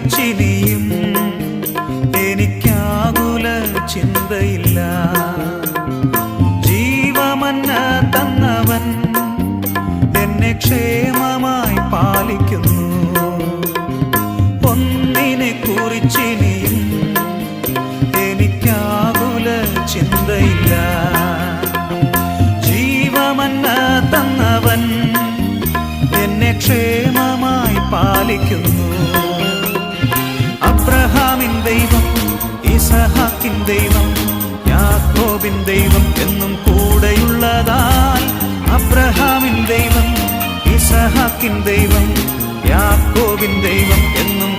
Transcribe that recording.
കുറിച്ചിനിയും എനിക്കാകുല ചിന്തയില്ല. ജീവമന്ന തന്നവൻ എന്നെ ക്ഷേമമായി പാലിക്കുന്നു. ഒന്നിനെ കുറിച്ചിനിയും എനിക്കാകുല ചിന്തയില്ല. ജീവമന്ന തന്നവൻ എന്നെ ക്ഷേമമായി പാലിക്കുന്നു. അബ്രഹാമിൻ ദൈവം, ഇസഹാക്കിൻ ദൈവം, യാക്കോബിൻ ദൈവം എന്നും കൂടെയുള്ളതാൽ. അബ്രഹാമിൻ ദൈവം, ഇസഹാക്കിൻ ദൈവം, യാക്കോബിൻ ദൈവം എന്നും